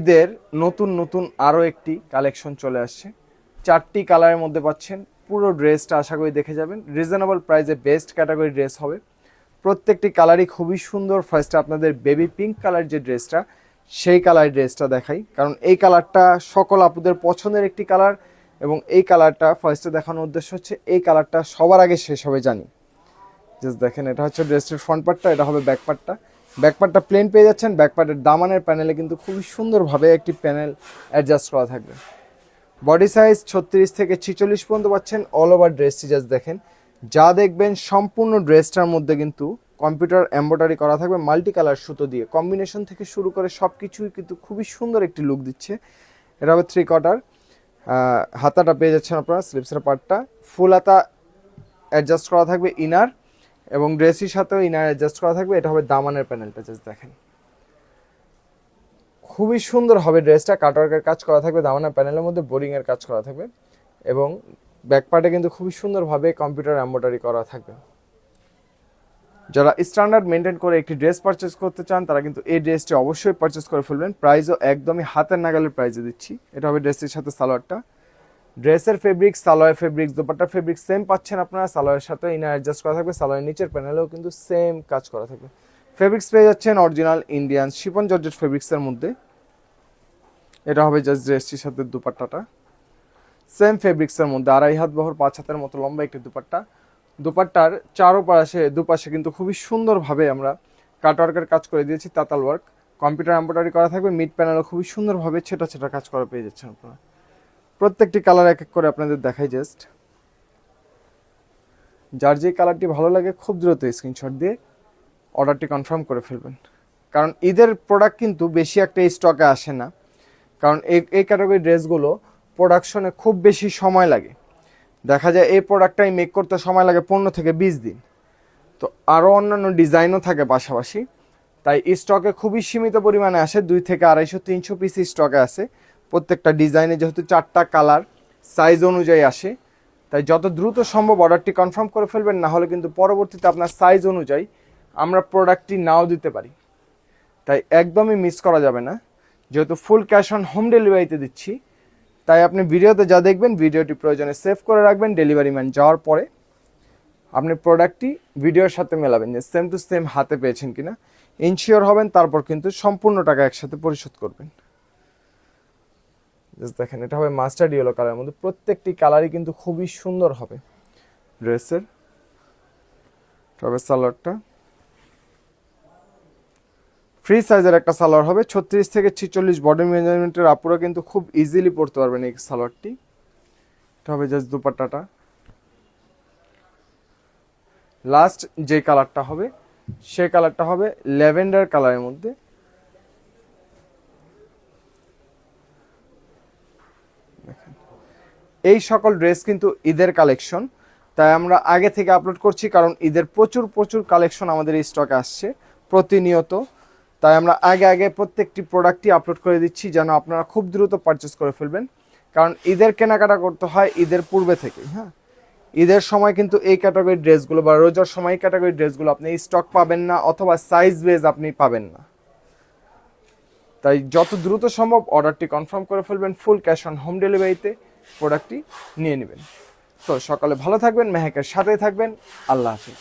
ঈদের নতুন নতুন আরও একটি কালেকশন চলে আসছে। 4টি কালারের মধ্যে পাচ্ছেন। পুরো ড্রেসটা আশা করি দেখে যাবেন। রিজনেবল প্রাইসে বেস্ট ক্যাটাগরি ড্রেস হবে। প্রত্যেকটি কালারই খুবই সুন্দর। ফার্স্টে আপনাদের বেবি পিঙ্ক কালার যে ড্রেসটা, সেই কালারের ড্রেসটা দেখাই, কারণ এই কালারটা সকল আপুদের পছন্দের একটি কালার। এবং এই কালারটা ফার্স্টে দেখানোর উদ্দেশ্য হচ্ছে এই কালারটা সবার আগে শেষ হবে জানি। জাস্ট দেখেন, এটা হচ্ছে ড্রেসটির ফ্রন্ট পার্টটা, এটা হবে ব্যাক পার্টটা। ব্যাক পার্টটা প্লেন পেয়ে যাচ্ছেন। ব্যাক পার্টের দামানের প্যানেলে কিন্তু খুবই সুন্দরভাবে একটি প্যানেল অ্যাডজাস্ট করা থাকবে। বডি সাইজ 36 থেকে 46 পর্যন্ত পাচ্ছেন। অল ওভার ড্রেসটি জাস্ট দেখেন, যা দেখবেন সম্পূর্ণ ড্রেসটার মধ্যে কিন্তু কম্পিউটার এমব্রয়ডারি করা থাকবে মাল্টি কালার সুতো দিয়ে। কম্বিনেশন থেকে শুরু করে সব কিছুই কিন্তু খুবই সুন্দর একটি লুক দিচ্ছে। এটা হবে 3/4। হাতাটা পেয়ে যাচ্ছেন আপনারা, স্লিপসের পার্টটা ফুল হাতা অ্যাডজাস্ট করা থাকবে ইনার, এবং ড্রেসের সাথেও ইনার অ্যাডজাস্ট করা থাকবে। এটা হবে দামানের প্যানেলটা, জাস্ট দেখেন খুবই সুন্দর হবে ড্রেসটা। কাটওয়ার্কের কাজ করা থাকবে দামানের প্যানেলের মধ্যে, বোরিং এর কাজ করা থাকবে, এবং ব্যাক পার্টে কিন্তু খুবই সুন্দরভাবে কম্পিউটার এমব্রয়ডারি করা থাকবে। যারা স্ট্যান্ডার্ড মেনটেন করে একটি ড্রেস পারচেস করতে চান তারা কিন্তু এই ড্রেসটি অবশ্যই পারচেস করে ফেলবেন। প্রাইসও একদমই হাতের নাগালের প্রাইসে দিচ্ছি। এটা হবে ড্রেসটির সাথে সালোয়ারটা। ড্রেসের ফেব্রিক্স, সালোয়ার ফেব্রিক্স, দোপাট্টার ফেব্রিক্স সেম পাচ্ছেন আপনারা। সালোয়ারের সাথে ইনার অ্যাডজাস্ট করা থাকবে। সালোয়ারের নিচের প্যানেলেও কিন্তু সেম কাজ করা থাকবে। ফেব্রিক্স পেয়ে যাচ্ছেন অরিজিনাল ইন্ডিয়ান শিফন জর্জেট ফেব্রিক্সের মধ্যে। এটা হবে জাস্ট ড্রেসটির সাথে দুপাট্টাটা সেম ফেব্রিক্সের মধ্যে। 2.5 হাত বহর 5 হাতের মতো লম্বা একটি দুপাট্টা। দুপাট্টার দুপাশে কিন্তু খুবই সুন্দরভাবে আমরা কাটওয়ার্কের কাজ করে দিয়েছি, তাতাল ওয়ার্ক। কম্পিউটার এমব্রয়ডারি করা থাকবে। মিড প্যানেলও খুবই সুন্দরভাবে ছেটা ছেটা কাজ করা পেয়ে যাচ্ছেন আপনারা। প্রত্যেকটি কালার এক এক করে আপনাদের দেখাই। জাস্ট যার যে কালারটি ভালো লাগে খুব দ্রুত স্ক্রিনশট দিয়ে অর্ডারটি কনফার্ম করে ফেলবেন, কারণ ঈদের প্রোডাক্ট কিন্তু বেশি একটা স্টকে আসে না। কারণ এই ক্যাটাগরি ড্রেসগুলো প্রোডাকশনে খুব বেশি সময় লাগে। দেখা যায় এই প্রোডাক্টটাই মেক করতে সময় লাগে 15 থেকে 20 দিন। তো আরও অন্যান্য ডিজাইনও থাকে পাশাপাশি, তাই স্টকে খুবই সীমিত পরিমাণে আসে। 2 থেকে 250-300 পিস স্টকে আসে। প্রত্যেকটা ডিজাইনে যেহেতু 4টা কালার সাইজ অনুযায়ী আসে, তাই যত দ্রুত সম্ভব অর্ডারটি কনফার্ম করে ফেলবেন, না হলে কিন্তু পরবর্তীতে আপনার সাইজ অনুযায়ী আমরা প্রোডাক্টটি নাও দিতে পারি। তাই একদমই মিস করা যাবে না। যেহেতু ফুল ক্যাশ অন হোম ডেলিভারিতে দিচ্ছি, তাই আপনি ভিডিওতে যা দেখবেন ভিডিওটি প্রয়োজনে সেভ করে রাখবেন। ডেলিভারি ম্যান যাওয়ার পরে আপনি প্রোডাক্টটি ভিডিওর সাথে মেলাবেন যে সেম টু সেম হাতে পেয়েছেন কিনা, ইনশিওর হবেন, তারপর কিন্তু সম্পূর্ণ টাকা একসাথে পরিশোধ করবেন। জাস্ট দেখেন, এটা হবে মাস্টার্ড ইয়েলো কালারের মধ্যে। প্রত্যেকটি কালারই কিন্তু খুবই সুন্দর হবে ড্রেসের। তবে সালোয়ারটা ফ্রি সাইজের একটা সালোয়ার হবে। 36 থেকে 46 বডি মেজারমেন্টের আপুরা কিন্তু খুব ইজিলি পরতে পারবেন এই সালোয়ারটি। এটা হবে জাস্ট দুপাট্টাটা। লাস্ট যে কালারটা হবে সেই কালারটা হবে ল্যাভেন্ডার কালারের মধ্যে। এই সকল ড্রেস কিন্তু ঈদের কালেকশন, তাই আমরা আগে থেকে আপলোড করছি, কারণ ঈদের প্রচুর কালেকশন আমাদের এই স্টকে আসছে প্রতিনিয়ত। তাই আমরা আগে প্রত্যেকটি প্রোডাক্টই আপলোড করে দিচ্ছি, যেন আপনারা খুব দ্রুত পারচেস করে ফেলবেন। কারণ ঈদের কেনাকাটা করতে হয় ঈদের পূর্বে থেকেই। হ্যাঁ, ঈদের সময় কিন্তু এই ক্যাটাগরির ড্রেসগুলো বা রোজার সময় এই ক্যাটাগরির ড্রেসগুলো আপনি স্টক পাবেন না, অথবা সাইজ ওয়েজ আপনি পাবেন না। তাই যত দ্রুত সম্ভব অর্ডারটি কনফার্ম করে ফেলবেন। ফুল ক্যাশ অন হোম ডেলিভারিতে প্রোডাক্টটি নিয়ে নেবেন। তো সকালে ভালো থাকবেন, মেহেকের সাথেই থাকবেন। আল্লাহ হাফিজ।